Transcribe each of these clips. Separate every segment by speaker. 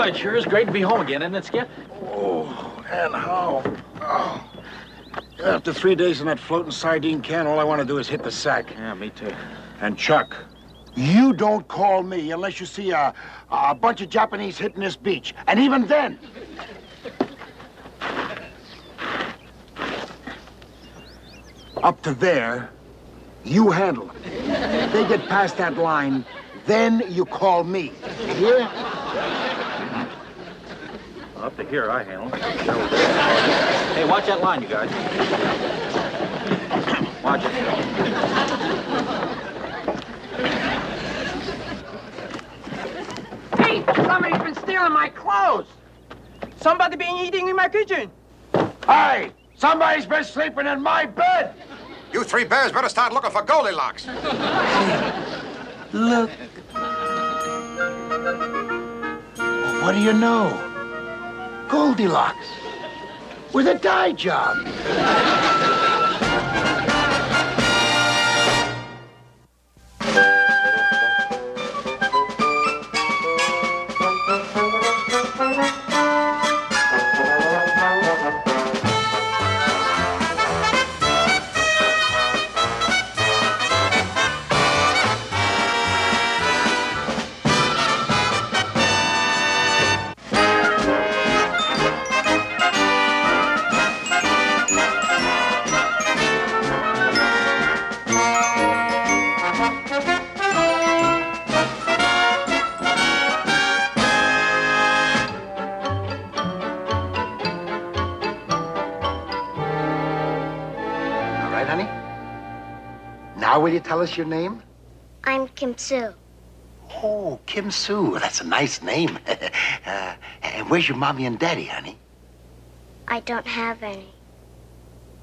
Speaker 1: it sure is great to be home again, isn't it, Skip?
Speaker 2: Oh, and how? Oh. After 3 days in that floating sardine can, all I want to do is hit the sack.
Speaker 1: Yeah, me too.
Speaker 2: And Chuck, you don't call me unless you see a bunch of Japanese hitting this beach. And even then... Up to there, you handle them. If they get past that line, then you call me. You hear?
Speaker 1: Up to here, I handle. Hey, watch that line, you guys. Watch it.
Speaker 3: Hey, somebody's been stealing my clothes. Somebody been eating in my kitchen.
Speaker 2: Hey, somebody's been sleeping in my bed.
Speaker 4: You three bears better start looking for Goldilocks.
Speaker 2: Look. Well, what do you know? Goldilocks. With a dye job. Now will you tell us your name?
Speaker 5: I'm Kim Sue.
Speaker 2: Oh, Kim Sue. That's a nice name. And where's your mommy and daddy, honey?
Speaker 5: I don't have any.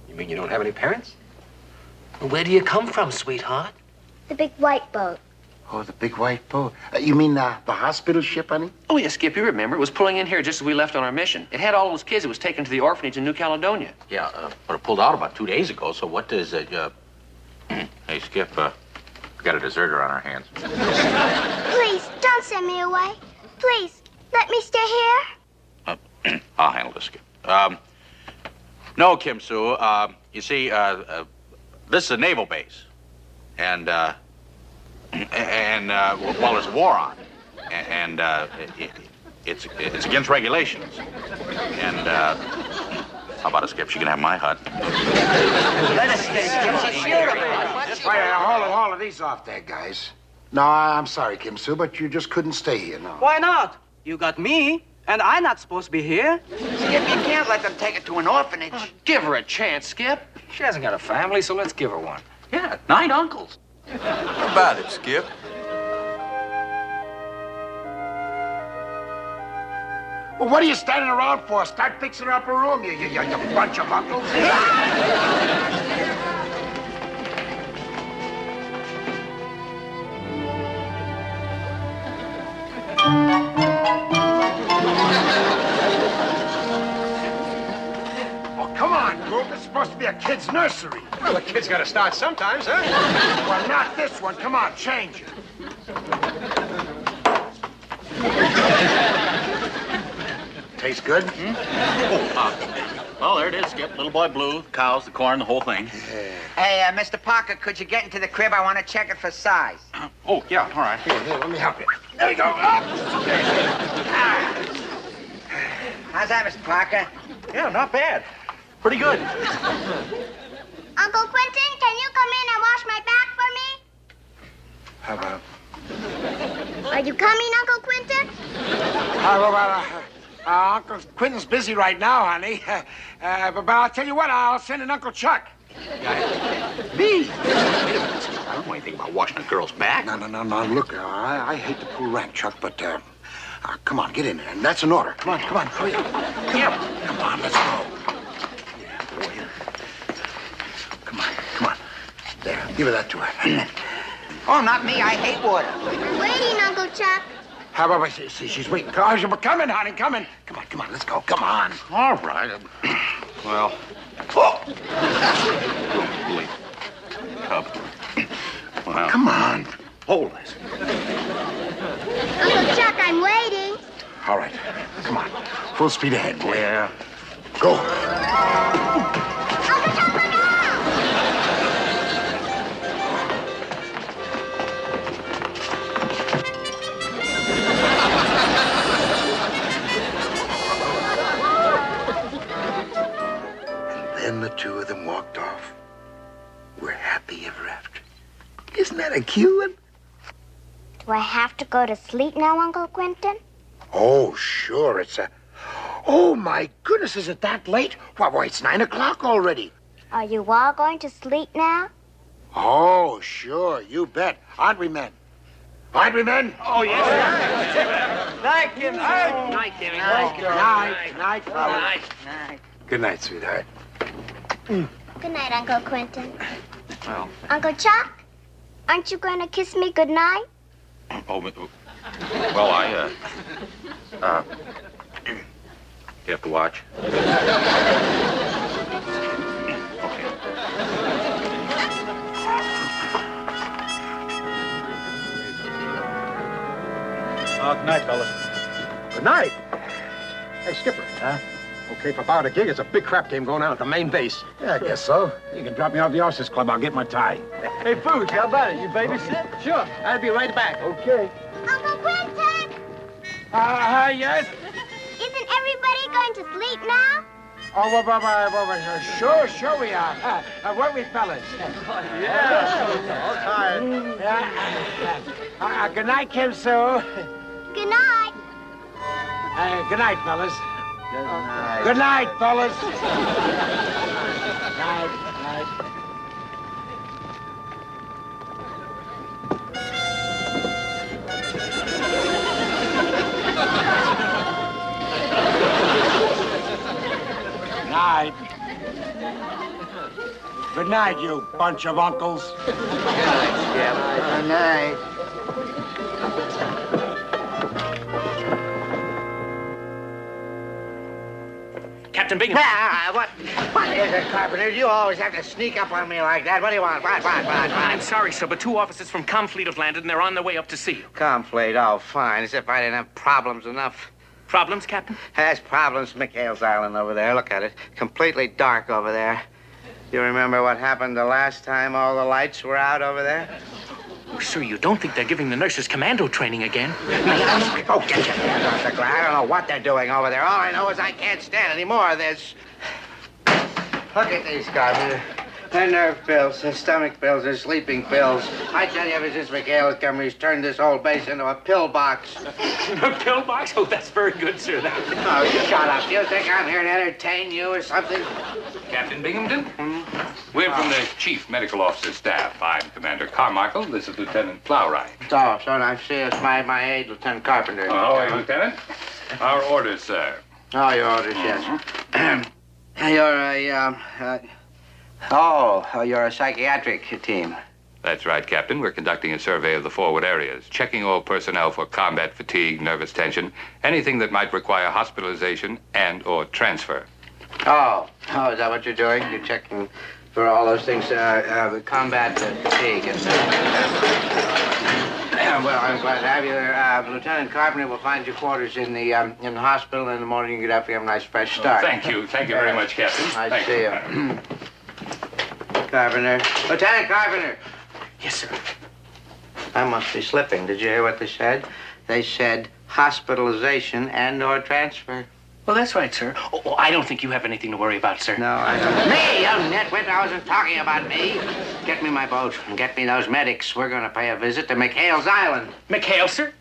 Speaker 6: You mean you don't have any parents? Well, where do you come from, sweetheart?
Speaker 5: The big white boat.
Speaker 2: Oh, the big white boat. You mean the hospital ship, honey?
Speaker 6: Oh, yeah, Skip, you remember. It was pulling in here just as we left on our mission. It had all those kids. It was taken to the orphanage in New Caledonia.
Speaker 1: Yeah, but it pulled out about 2 days ago, so what does it, Hey, Skip, we got a deserter on our hands.
Speaker 5: Please, don't send me away. Please, let me stay here.
Speaker 1: I'll handle this, Skip. No, Kim Sue, you see, this is a naval base. And well, there's a war on. And, it's against regulations. And, how about it, Skip? She can have my hut.
Speaker 6: Let us stay,
Speaker 2: Hold all of these off there, guys. No, I'm sorry, Kim Sue, but you just couldn't stay here, no.
Speaker 3: Why not? You got me, and I'm not supposed to be here.
Speaker 7: Skip, you can't let them take her to an orphanage.
Speaker 6: Give her a chance, Skip. She hasn't got a family, so let's give her one.
Speaker 1: Yeah, 9 uncles.
Speaker 4: How about it, Skip?
Speaker 2: Well, what are you standing around for? Start fixing her up a room, you bunch of uncles. Oh, come on, Group. It's supposed to be a kid's nursery.
Speaker 4: Well, the kid's got to start sometimes, huh?
Speaker 2: Well, not this one. Come on, change it. Tastes good?
Speaker 1: Well, there it is, Skip. Little boy blue, the cows, the corn, the whole thing.
Speaker 7: Hey, Mr. Parker, could you get into the crib? I want to check it for size.
Speaker 1: Oh, yeah, all right.
Speaker 2: Here, let me help you. There you go.
Speaker 7: How's that, Mr. Parker?
Speaker 1: Yeah, not bad. Pretty good.
Speaker 5: Uncle Quentin, can you come in and wash my back for me?
Speaker 2: How about?
Speaker 5: Are you coming, Uncle Quentin?
Speaker 2: Uncle Quentin's busy right now, honey. But I'll tell you what, I'll send in Uncle Chuck.
Speaker 1: Me? Wait a minute, Skip. I don't know anything about washing a girl's back.
Speaker 2: No. Look, I hate to pull rank, Chuck, but come on, get in there. And that's an order. Come on, hurry up.
Speaker 1: Yeah.
Speaker 2: Come on, let's go. Yeah, boy. Come on. There, give her that to her.
Speaker 7: Oh, not me. I hate water.
Speaker 5: I'm waiting, Uncle Chuck.
Speaker 2: How about, see, she's waiting. Coming, honey, coming. Come on, let's go. Come on.
Speaker 1: All right. Well.
Speaker 2: Oh.
Speaker 1: Boy. Cub. Well,
Speaker 2: Come on.
Speaker 1: hold this.
Speaker 5: Uncle Chuck, I'm waiting.
Speaker 2: All right. Full speed ahead, boy.
Speaker 4: Yeah.
Speaker 2: Go. And then the two of them walked off. We're happy ever after. Isn't that a cute one?
Speaker 5: Do I have to go to sleep now, Uncle Quentin?
Speaker 2: Oh, sure. It's a... Oh, my goodness, is it that late? Why, it's 9 o'clock already.
Speaker 5: Are you all going to sleep now?
Speaker 2: Oh, sure, you bet. Aren't we, men? Aren't we, men?
Speaker 3: Oh, yes. Night, Kim.
Speaker 6: Night, Timmy.
Speaker 2: Night, fellas.
Speaker 7: Night.
Speaker 2: Good night, sweetheart.
Speaker 5: Good night, Uncle Quentin.
Speaker 6: Well.
Speaker 5: Uncle Chuck, aren't you going to kiss me good night?
Speaker 1: Oh, well, you have to watch.
Speaker 4: Good night, fellas. Good night. Hey, Skipper. Huh? Okay, for about a gig, it's a big crap game going on at the main base.
Speaker 2: Yeah, I guess so. You can drop me off the Officers Club. I'll get my tie.
Speaker 3: Hey, Fooch, how about it? You babysit? Sure. I'll be right back.
Speaker 2: Okay.
Speaker 5: Uncle Quentin!
Speaker 3: Yes?
Speaker 5: Isn't everybody going to sleep now?
Speaker 2: Oh, sure we are. Where we, fellas?
Speaker 3: Yeah. All tired.
Speaker 2: Good night, Kim Sue.
Speaker 5: Good night.
Speaker 2: Good night, fellas. Good night, fellas. Night. Night. Good night, you bunch of uncles.
Speaker 7: Good night.
Speaker 6: Captain Bingham.
Speaker 7: What is it, Carpenter? You always have to sneak up on me like that. What do you want? What?
Speaker 6: I'm sorry, sir, but 2 officers from Comfleet have landed, and they're on their way up to see you.
Speaker 7: Comfleet, oh, fine. As if I didn't have problems enough.
Speaker 6: Problems, Captain?
Speaker 7: Has problems. McHale's Island over there. Look at it. Completely dark over there. You remember what happened the last time all the lights were out over there?
Speaker 6: Oh, sir, you don't think they're giving the nurses commando training again?
Speaker 7: Oh, get your hands off the ground. I don't know what they're doing over there. All I know is I can't stand any more of this. Look at these guys. They're nerve pills, they're stomach pills, they're sleeping pills. I tell you, ever since McHale's come, he's turned this whole base into a pill box.
Speaker 6: A pill box? Oh, that's very good, sir.
Speaker 7: Oh, shut up. You think I'm here to entertain you or something?
Speaker 8: Captain Binghamton? We're from the Chief Medical Officer staff. I'm Commander Carmichael. This is Lieutenant Plowright.
Speaker 7: Oh, so I see it's my aide, Lieutenant Carpenter.
Speaker 8: Oh, how are you, Lieutenant? Our orders, sir.
Speaker 7: Oh, your orders, yes. You're a psychiatric team.
Speaker 8: That's right, Captain. We're conducting a survey of the forward areas, checking all personnel for combat fatigue, nervous tension, anything that might require hospitalization and/or transfer.
Speaker 7: Oh, is that what you're doing? You're checking for all those things, combat fatigue and... well, I'm glad to have you. Lieutenant Carpenter will find your quarters in the hospital. In the morning, you can get up and have a nice fresh start.
Speaker 8: Thank you. Thank you very much, Captain.
Speaker 7: I see you. Carpenter. Lieutenant Carpenter.
Speaker 6: Yes, sir.
Speaker 7: I must be slipping. Did you hear what they said? They said hospitalization and/or transfer.
Speaker 6: Well, that's right, sir. Oh, I don't think you have anything to worry about, sir.
Speaker 7: No, I don't. Me, you nitwit. I wasn't talking about me. Get me my boat and get me those medics. We're going to pay a visit to McHale's Island.
Speaker 6: McHale, sir?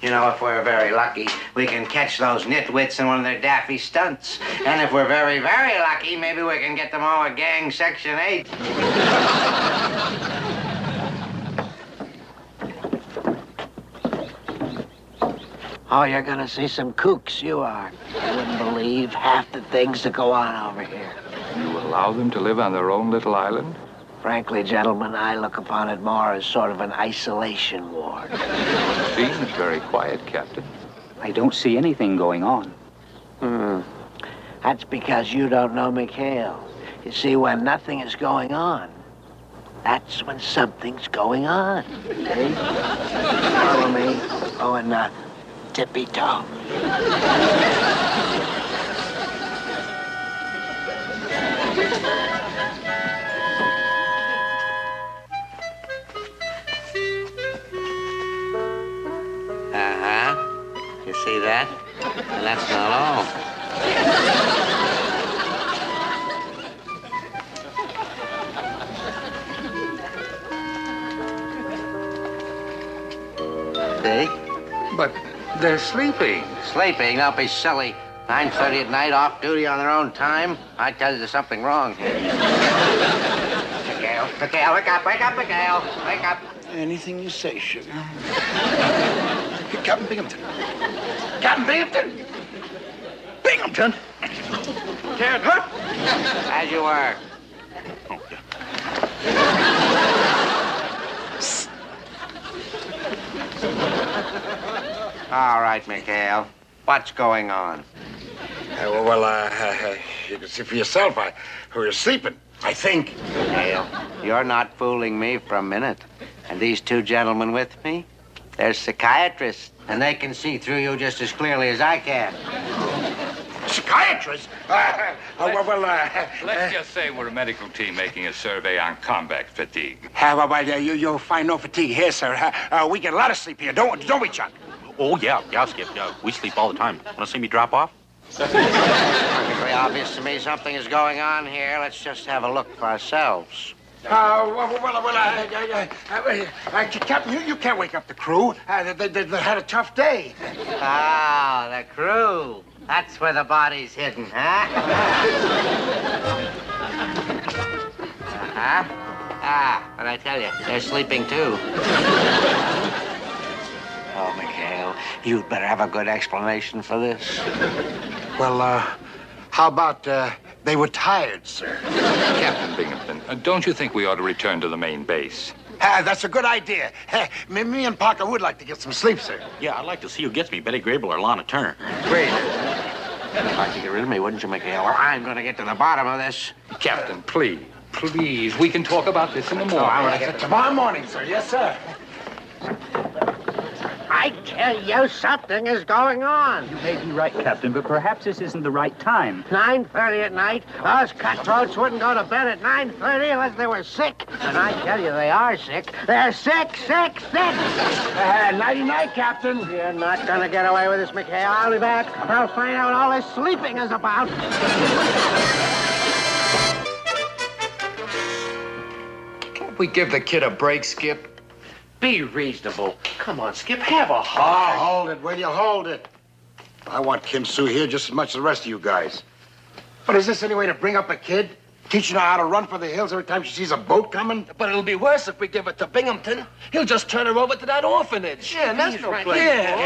Speaker 7: You know, if we're very lucky, we can catch those nitwits in one of their daffy stunts. And if we're very, very lucky, maybe we can get them all a gang Section 8.
Speaker 9: Oh, you're gonna see some kooks, you are. You wouldn't believe half the things that go on over here.
Speaker 8: You allow them to live on their own little island?
Speaker 9: Frankly, gentlemen, I look upon it more as sort of an isolation ward.
Speaker 8: It seems very quiet, Captain.
Speaker 10: I don't see anything going on.
Speaker 9: That's because you don't know McHale. You see, when nothing is going on, that's when something's going on. See? Follow me. Oh, and tippy toe.
Speaker 7: You see that? And that's not all. See?
Speaker 8: But they're sleeping.
Speaker 7: Sleeping? Don't be silly. 9:30 at night, off duty on their own time. I tell you there's something wrong here. McHale, wake up, McHale, wake up.
Speaker 2: Anything you say, sugar.
Speaker 4: Captain Binghamton.
Speaker 3: Captain Binghamton? Binghamton? Can't hurt.
Speaker 7: As you were. All right, McHale. What's going on?
Speaker 2: You can see for yourself. We were sleeping, I think.
Speaker 7: McHale, you're not fooling me for a minute. And these two gentlemen with me, they're psychiatrists, and they can see through you just as clearly as I can.
Speaker 2: Psychiatrists?
Speaker 8: Let's just say we're a medical team making a survey on combat fatigue.
Speaker 2: You'll find no fatigue here, sir. We get a lot of sleep here, don't we, Chuck?
Speaker 1: Oh, yeah, Skip. We sleep all the time. Want to see me drop off?
Speaker 7: Perfectly obvious to me something is going on here. Let's just have a look for ourselves.
Speaker 2: Captain, you can't wake up the crew. They had a tough day.
Speaker 7: Ah, the crew. That's where the body's hidden, huh? But I tell you, they're sleeping too. Oh, McHale, you'd better have a good explanation for this.
Speaker 2: Well, how about they were tired, sir?
Speaker 8: Captain Binghamton, don't you think we ought to return to the main base?
Speaker 2: That's a good idea. Me and Parker would like to get some sleep, sir.
Speaker 1: Yeah, I'd like to see who gets me, Betty Grable or Lana Turner.
Speaker 7: Great. You'd like to get rid of me, wouldn't you, McHale? Well, I'm going to get to the bottom of this.
Speaker 8: Captain, please. We can talk about this in the morning.
Speaker 2: I want to get tomorrow morning, sir. Yes, sir.
Speaker 9: I tell you, something is going on.
Speaker 10: You may be right, Captain, but perhaps this isn't the right time.
Speaker 9: 9:30 at night, us cutthroats wouldn't go to bed at 9:30 unless they were sick. And I tell you, they are sick. They're sick.
Speaker 2: Nighty-night, Captain.
Speaker 9: You're not going to get away with this, McHale. I'll be back. I'll find out what all this sleeping is about.
Speaker 6: Can't we give the kid a break, Skip? Be reasonable. Come on, Skip, have a
Speaker 2: Oh,
Speaker 6: heart.
Speaker 2: hold it, will you? Hold it. I want Kim Sue here just as much as the rest of you guys. But is this any way to bring up a kid? Teaching her how to run for the hills every time she sees a boat coming?
Speaker 3: But it'll be worse if we give it to Binghamton. He'll just turn her over to that orphanage.
Speaker 6: Yeah, that's no place.
Speaker 3: Yeah.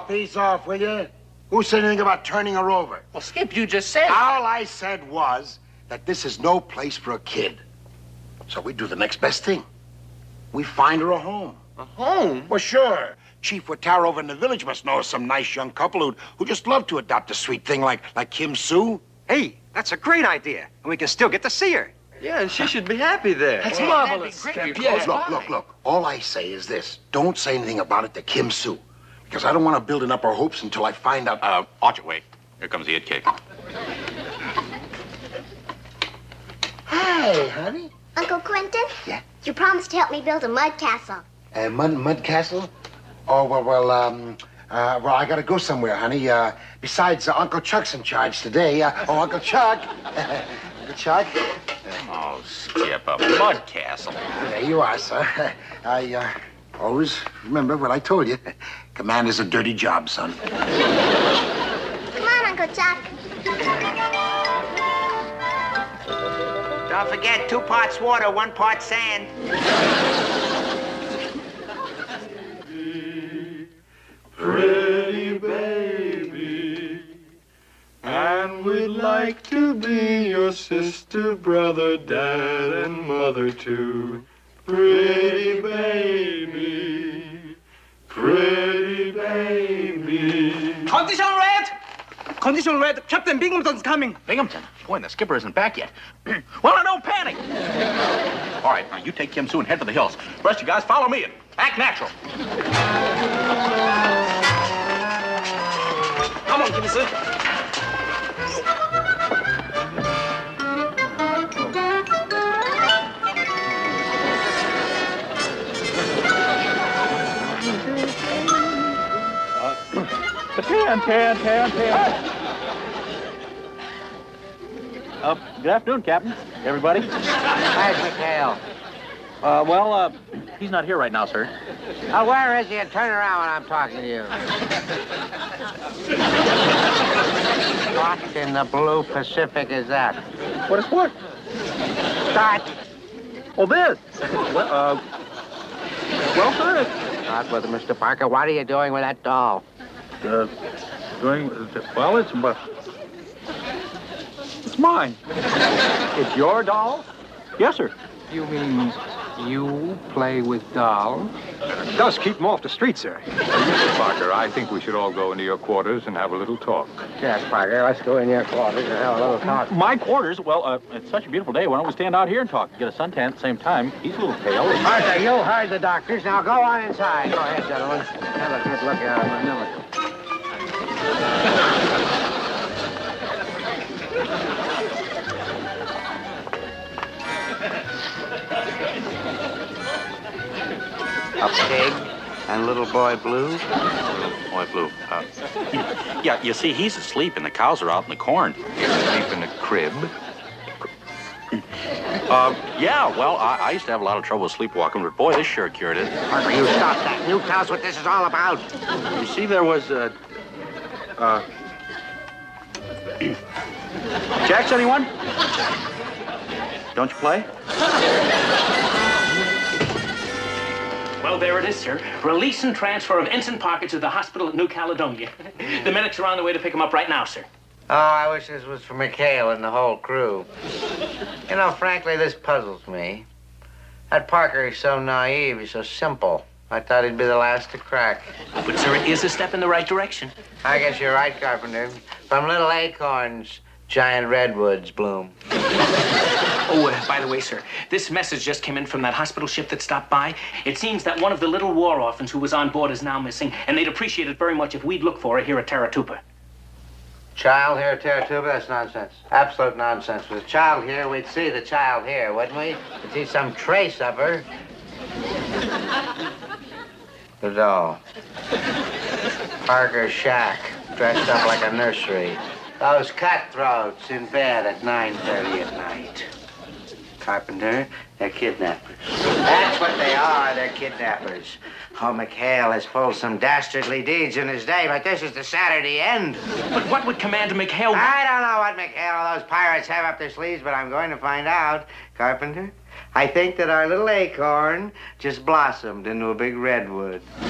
Speaker 2: Peace off, will you? Who said anything about turning her over?
Speaker 6: Well, Skip, you just said...
Speaker 2: All I said was that this is no place for a kid. So we do the next best thing. We find her a home.
Speaker 3: A home?
Speaker 2: Well, sure. Chief Watara over in the village must know some nice young couple who just love to adopt a sweet thing like Kim Sue.
Speaker 4: Hey, that's a great idea. And we can still get to see her.
Speaker 3: Yeah, and she should be happy there.
Speaker 6: That's
Speaker 3: marvelous.
Speaker 6: That'd be
Speaker 3: Yeah.
Speaker 2: Look. All I say is this. Don't say anything about it to Kim Sue. Because I don't want to build up her hopes until I find out...
Speaker 1: Watch it, wait. Here comes the it cake.
Speaker 2: Hey, honey.
Speaker 5: Uncle Quentin?
Speaker 2: Yeah?
Speaker 5: You promised to help me build a mud castle.
Speaker 2: Mud castle? Oh, well, I gotta go somewhere, honey. Besides, Uncle Chuck's in charge today. Uncle Chuck. Uncle Chuck.
Speaker 1: Oh, Skip, a mud castle.
Speaker 2: There you are, sir. I always remember what I told you. Command is a dirty job, son.
Speaker 5: Come on, Uncle Chuck.
Speaker 7: Don't forget, 2 parts water, 1 part sand.
Speaker 11: Pretty baby, and we'd like to be your sister, brother, dad, and mother too. Pretty baby, pretty baby.
Speaker 3: Condition red. Captain Binghamton's coming.
Speaker 1: Binghamton? Boy, the skipper isn't back yet.
Speaker 3: Well, don't panic.
Speaker 1: All right, now you take Kim Sue and head for the hills. The rest of you guys follow me and act natural.
Speaker 3: Come on, give me some.
Speaker 10: Ten. Good afternoon, Captain. Everybody.
Speaker 9: Where's McHale?
Speaker 10: Well, he's not here right now, sir.
Speaker 9: Oh, where is he? And turn around when I'm talking to you. What in the blue Pacific is that?
Speaker 10: What is what?
Speaker 9: Start.
Speaker 10: Oh, this. Well, sir.
Speaker 9: Start with it, Mr. Parker. What are you doing with that doll?
Speaker 10: Well, it's mine. It's your doll? Yes, sir.
Speaker 4: You mean you play with dolls? It does keep them off the street, sir.
Speaker 8: Mr. Parker, I think we should all go into your quarters and have a little talk.
Speaker 9: Yes, Parker. Let's go in your quarters and have a little talk.
Speaker 10: My quarters? Well, it's such a beautiful day. Why don't we stand out here and talk? Get a suntan at the same time. He's a little pale.
Speaker 9: Parker, you heard the doctors. Now go on inside. Go ahead, gentlemen. Have a good look at him.
Speaker 7: A pig and little boy Blue.
Speaker 1: Boy Blue. Yeah, you see, he's asleep and the cows are out in the corn.
Speaker 8: Sleep in a crib.
Speaker 1: Yeah, well, I used to have a lot of trouble sleepwalking, but boy, this sure cured it.
Speaker 9: Parker, you stop that. You tell us what this is all about.
Speaker 1: You see, there was Jacks, anyone? Don't you play?
Speaker 12: Well, there it is, sir. Release and transfer of Ensign Parker to the hospital at New Caledonia. The medics are on the way to pick him up right now, sir.
Speaker 7: Oh, I wish this was for McHale and the whole crew. You know, frankly, this puzzles me. That Parker is so naive, he's so simple. I thought he'd be the last to crack.
Speaker 12: But, sir, it is a step in the right direction.
Speaker 7: I guess you're right, Carpenter. From little acorns, giant redwoods bloom.
Speaker 12: Oh, by the way, sir, this message just came in from that hospital ship that stopped by. It seems that one of the little war orphans who was on board is now missing, and they'd appreciate it very much if we'd look for her here at Taratuba.
Speaker 7: Child here at Taratuba? That's nonsense. Absolute nonsense. With a child here, we'd see the child here, wouldn't we? We'd see some trace of her. The doll. Parker's shack, dressed up like a nursery. Those cutthroats in bed at 9:30 at night. Carpenter, they're kidnappers. That's what they are, they're kidnappers. Oh, McHale has pulled some dastardly deeds in his day, but this is the Saturday end.
Speaker 12: But what would Commander McHale...
Speaker 7: I don't know what McHale or those pirates have up their sleeves, but I'm going to find out. Carpenter, I think that our little acorn just blossomed into a big redwood.
Speaker 5: But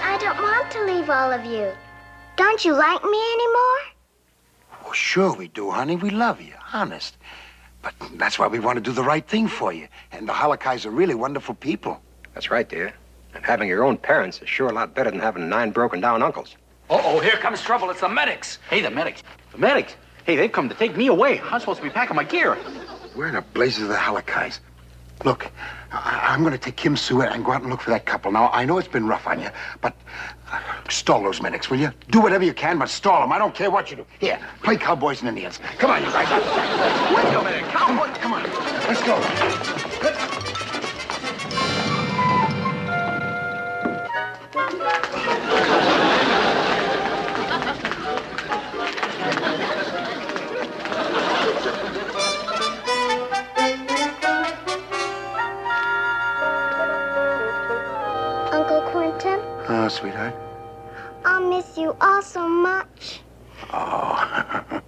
Speaker 5: I don't want to leave all of you. Don't you like me anymore?
Speaker 2: Oh, sure we do, honey. We love you, honest. But that's why we want to do the right thing for you. And the Halakais are really wonderful people.
Speaker 4: That's right, dear. And having your own parents is sure a lot better than having 9 broken-down uncles.
Speaker 3: Uh-oh, here comes trouble. It's the medics. Hey, the medics. The medics? Hey, they've come to take me away. I'm supposed to be packing my gear.
Speaker 2: Where in the blazes are the Halakais? Look, I'm going to take Kim Sue and go out and look for that couple. Now, I know it's been rough on you, but stall those medics, will you? Do whatever you can, but stall them. I don't care what you do. Here, play cowboys and Indians. Come on, you guys.
Speaker 3: Wait a minute, cowboy.
Speaker 2: Come on, let's go.
Speaker 5: Uncle Quentin,
Speaker 2: Oh, sweetheart.
Speaker 5: I'll miss you all so much.
Speaker 2: Oh.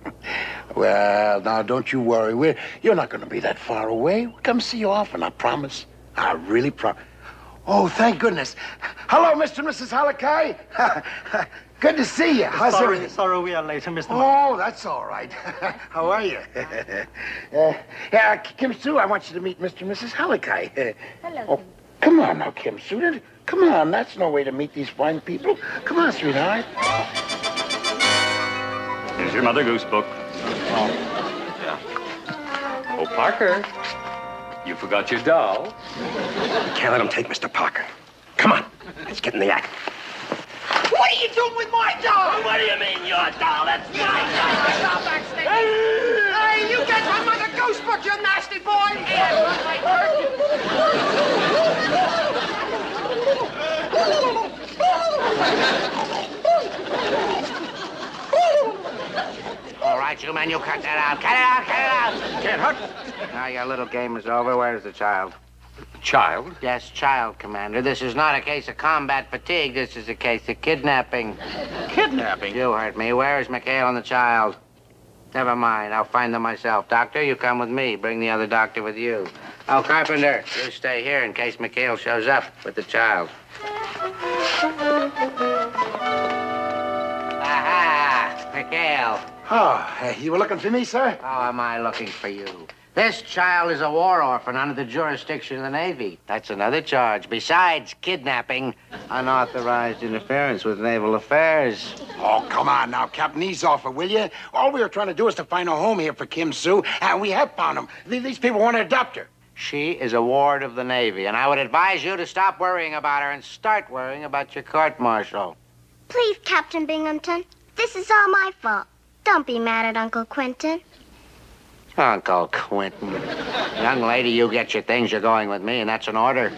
Speaker 2: Well, now, don't you worry. You're not going to be that far away. We'll come see you often, I promise. I really promise. Oh, thank goodness. Hello, Mr. and Mrs. Halakai. Good to see you. How's everything?
Speaker 13: Sorry we are late, Mr.
Speaker 2: Oh, that's all right. How are you? Yeah, Kim Sue, I want you to meet Mr. and Mrs. Halakai.
Speaker 5: Hello.
Speaker 2: Oh, come on now, Kim Sue. Come on, that's no way to meet these fine people. Come on, sweetheart.
Speaker 10: Here's your Mother Goose book. Oh, Parker, you forgot your doll.
Speaker 4: Can't let them take Mr. Parker. Come on, let's get in the act.
Speaker 9: What are you doing with my doll?
Speaker 12: What do you mean, your doll? That's my doll.
Speaker 9: Stop that, Stinky. Hey, you get my mother ghost book, you nasty boy.
Speaker 7: All right, you men, you cut that out. Cut it out, cut it out.
Speaker 4: Can't hurt.
Speaker 7: Now your little game is over. Where's the child?
Speaker 8: Child?
Speaker 7: Yes, child, Commander. This is not a case of combat fatigue. This is a case of kidnapping.
Speaker 3: Kidnapping?
Speaker 7: You heard me. Where is McHale and the child? Never mind. I'll find them myself. Doctor, you come with me. Bring the other doctor with you. Oh, Carpenter, you stay here in case McHale shows up with the child. Aha! McHale.
Speaker 2: Oh, you were looking for me, sir?
Speaker 7: How am I looking for you? This child is a war orphan under the jurisdiction of the Navy. That's another charge. Besides kidnapping, unauthorized interference with naval affairs.
Speaker 2: Oh, come on now, Captain. Ease off it, will you? All we were trying to do is to find a home here for Kim Sue, and we have found him. These people want to adopt her.
Speaker 7: She is a ward of the Navy, and I would advise you to stop worrying about her and start worrying about your court-martial.
Speaker 5: Please, Captain Binghamton. This is all my fault. Don't be mad at Uncle Quentin.
Speaker 7: Uncle Quentin. Young lady, you get your things. You're going with me, and that's an order.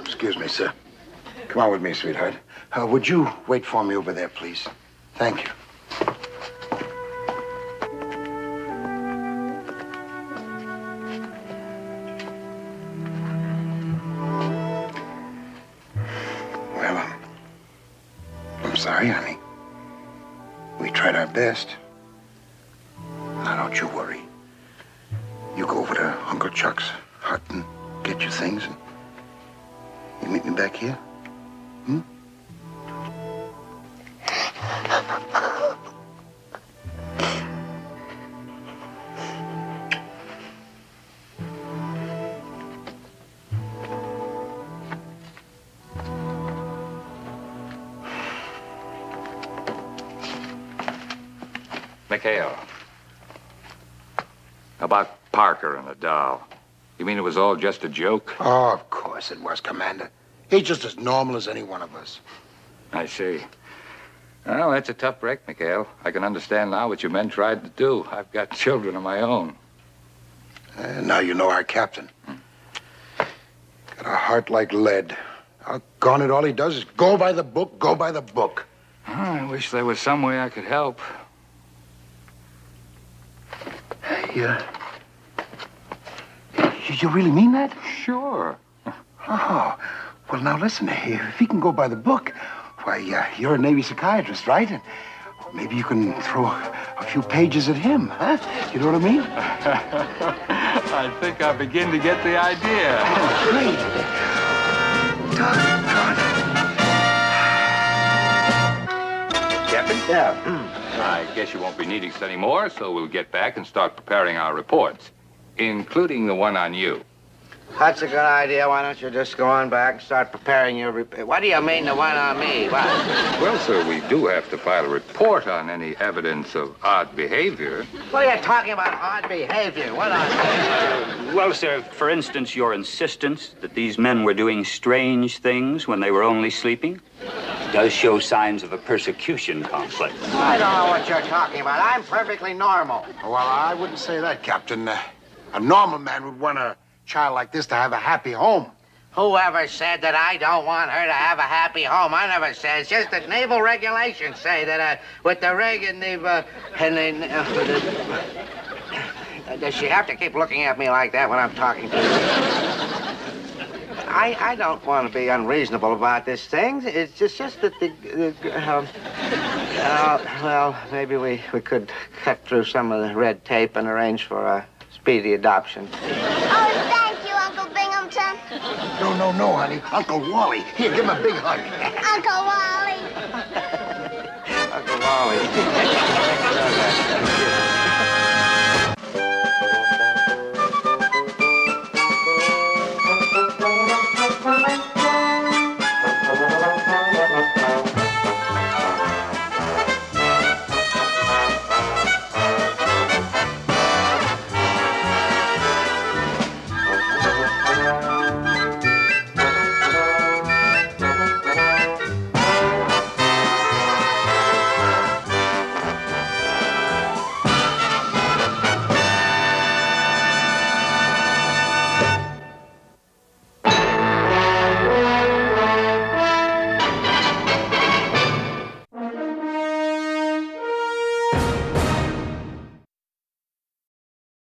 Speaker 2: Excuse me, sir. Come on with me, sweetheart. Would you wait for me over there, please? Thank you. Well, I'm sorry, honey. We tried our best. Now, don't you worry. You go over to Uncle Chuck's hut and get your things, and you meet me back here? Hmm?
Speaker 8: McHale. About Parker and the doll. You mean it was all just a joke?
Speaker 2: Oh, of course it was, Commander. He's just as normal as any one of us.
Speaker 8: I see. Well, that's a tough break, McHale. I can understand now what your men tried to do. I've got children of my own.
Speaker 2: Now you know our captain. Got a heart like lead. Doggone it, all he does is go by the book, go by the book.
Speaker 8: Oh, I wish there was some way I could help.
Speaker 2: Yeah. You really mean that?
Speaker 8: Sure.
Speaker 2: Oh, well, now listen, if he can go by the book, why, you're a Navy psychiatrist, right? And maybe you can throw a few pages at him, huh? You know what I mean?
Speaker 8: I think I begin to get the idea.
Speaker 2: Oh, great. Doggone it.
Speaker 8: Captain? Yeah. I guess you won't be needing us anymore, so we'll get back and start preparing our reports, including the one on you.
Speaker 7: That's a good idea. Why don't you just go on back and start preparing your report? What do you mean, the one on me? What?
Speaker 8: Well, sir, we do have to file a report on any evidence of odd behavior.
Speaker 7: What are you talking about, odd behavior? What on?
Speaker 10: Well, sir, for instance, your insistence that these men were doing strange things when they were only sleeping does show signs of a persecution complex.
Speaker 7: I don't know what you're talking about. I'm perfectly normal.
Speaker 2: Well, I wouldn't say that, Captain. A normal man would want a child like this to have a happy home.
Speaker 7: Whoever said that I don't want her to have a happy home? I never said. It's just that naval regulations say that with the rig and does she have to keep looking at me like that when I'm talking to her? I don't want to be unreasonable about this thing. It's just that well, maybe we could cut through some of the red tape and arrange for a speedy adoption.
Speaker 5: Oh, thank you, Uncle Binghamton.
Speaker 2: No, honey. Uncle Wally. Here, give him a big hug.
Speaker 5: Uncle Wally.
Speaker 7: Uncle Wally.